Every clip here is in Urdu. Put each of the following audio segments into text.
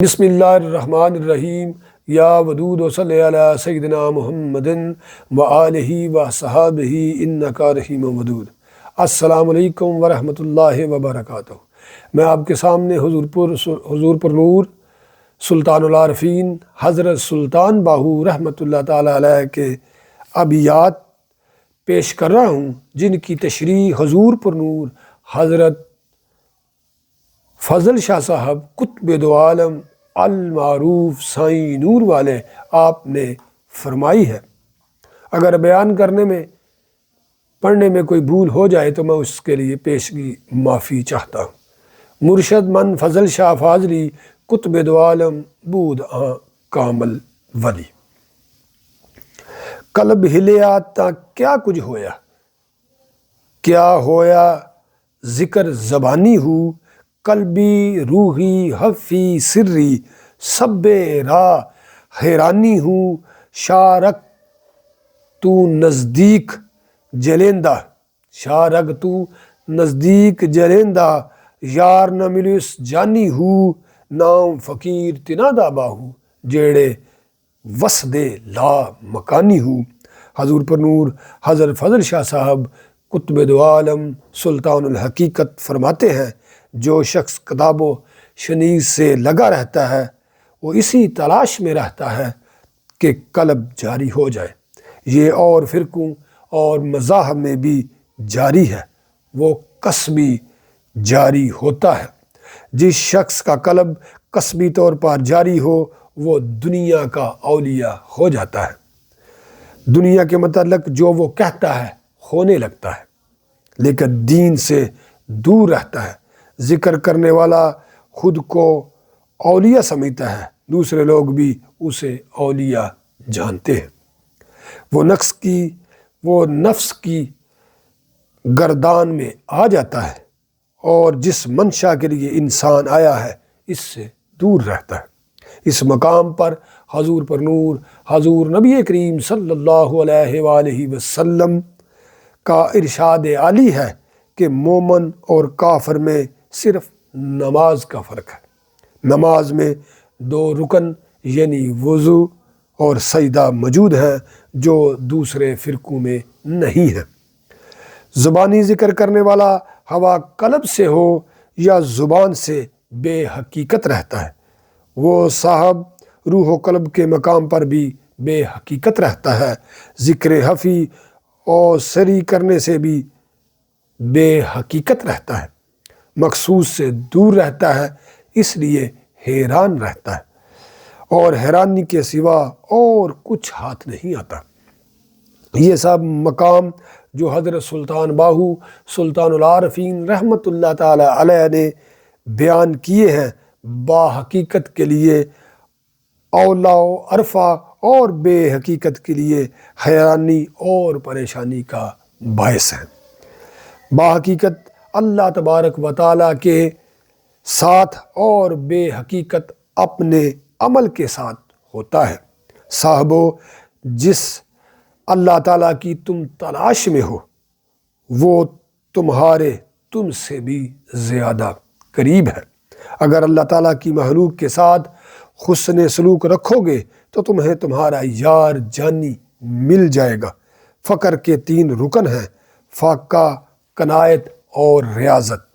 بسم اللہ الرحمن الرحیم یا ودود و صلی علی سیدنا محمد و آلہ و صحابہ انکا رحیم ودود۔ السلام علیکم ورحمۃ اللہ وبرکاتہ۔ میں آپ کے سامنے حضور پر نور سلطان العارفین حضرت سلطان باہو رحمۃ اللہ تعالیٰ علیہ کے ابیات پیش کر رہا ہوں، جن کی تشریح حضور پر نور حضرت فضل شاہ صاحب قطب دو عالم المعروف سائیں نور والے آپ نے فرمائی ہے۔ اگر بیان کرنے میں پڑھنے میں کوئی بھول ہو جائے تو میں اس کے لیے پیشگی معافی چاہتا ہوں۔ مرشد من فضل شاہ فاضلی قطب دو عالم بود آں کامل ولی۔ قلب ہلیا تا کیا کچھ ہویا، کیا ہویا ذکر زبانی ہو، قلبی روحی حفی سری سب راہ حیرانی ہوں، شارک تو نزدیک جلیندہ، شارک تو نزدیک جلیندہ، یار نہ ملوس جانی ہو، نام فقیر تنادا باہو، جیڑے وسدے لا مکانی ہو۔ حضور پر نور حضرت فضل شاہ صاحب قطب دو عالم سلطان الحقیقت فرماتے ہیں، جو شخص کتاب و شنیز سے لگا رہتا ہے وہ اسی تلاش میں رہتا ہے کہ قلب جاری ہو جائے۔ یہ اور فرقوں اور مذاہب میں بھی جاری ہے، وہ قصبی جاری ہوتا ہے۔ جس شخص کا قلب قصبی طور پر جاری ہو وہ دنیا کا اولیاء ہو جاتا ہے۔ دنیا کے متعلق جو وہ کہتا ہے ہونے لگتا ہے، لیکن دین سے دور رہتا ہے۔ ذکر کرنے والا خود کو اولیاء سمجھتا ہے، دوسرے لوگ بھی اسے اولیاء جانتے ہیں۔ وہ نفس کی گردان میں آ جاتا ہے اور جس منشا کے لیے انسان آیا ہے اس سے دور رہتا ہے۔ اس مقام پر حضور پر نور حضور نبی کریم صلی اللہ علیہ وآلہ وسلم کا ارشاد عالی ہے کہ مومن اور کافر میں صرف نماز کا فرق ہے۔ نماز میں دو رکن یعنی وضو اور سجدہ موجود ہیں جو دوسرے فرقوں میں نہیں ہیں۔ زبانی ذکر کرنے والا ہوا قلب سے ہو یا زبان سے بے حقیقت رہتا ہے، وہ صاحب روح و قلب کے مقام پر بھی بے حقیقت رہتا ہے۔ ذکر حفی اور سری کرنے سے بھی بے حقیقت رہتا ہے، مخصوص سے دور رہتا ہے، اس لیے حیران رہتا ہے، اور حیرانی کے سوا اور کچھ ہاتھ نہیں آتا۔ یہ سب مقام جو حضرت سلطان باہو سلطان العارفین رحمۃ اللہ تعالی علیہ نے بیان کیے ہیں، با حقیقت کے لیے اولا و عرفہ اور بے حقیقت کے لیے حیرانی اور پریشانی کا باعث ہے۔ با حقیقت اللہ تبارک و تعالیٰ کے ساتھ اور بے حقیقت اپنے عمل کے ساتھ ہوتا ہے۔ صاحبو، جس اللہ تعالیٰ کی تم تلاش میں ہو وہ تم سے بھی زیادہ قریب ہے۔ اگر اللہ تعالیٰ کی مخلوق کے ساتھ حسن سلوک رکھو گے تو تمہیں تمہارا یار جانی مل جائے گا۔ فقر کے 3 رکن ہیں، فاقہ، قناعت اور ریاضت۔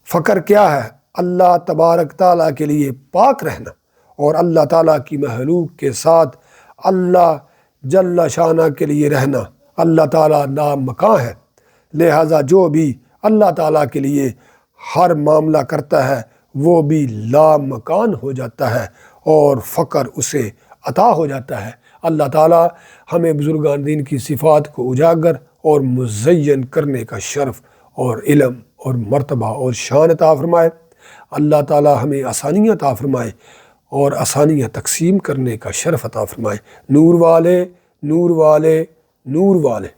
فقر کیا ہے؟ اللہ تبارک تعالیٰ کے لیے پاک رہنا اور اللہ تعالیٰ کی مخلوق کے ساتھ اللہ جل شانہ کے لیے رہنا۔ اللہ تعالیٰ نامکاں ہے، لہٰذا جو بھی اللہ تعالیٰ کے لیے ہر معاملہ کرتا ہے وہ بھی لامکان ہو جاتا ہے اور فقر اسے عطا ہو جاتا ہے۔ اللہ تعالیٰ ہمیں بزرگان دین کی صفات کو اجاگر اور مزین کرنے کا شرف اور علم اور مرتبہ اور شان عطا فرمائے۔ اللہ تعالیٰ ہمیں آسانیاں عطا فرمائے اور آسانیاں تقسیم کرنے کا شرف عطا فرمائے۔ نور والے، نور والے، نور والے۔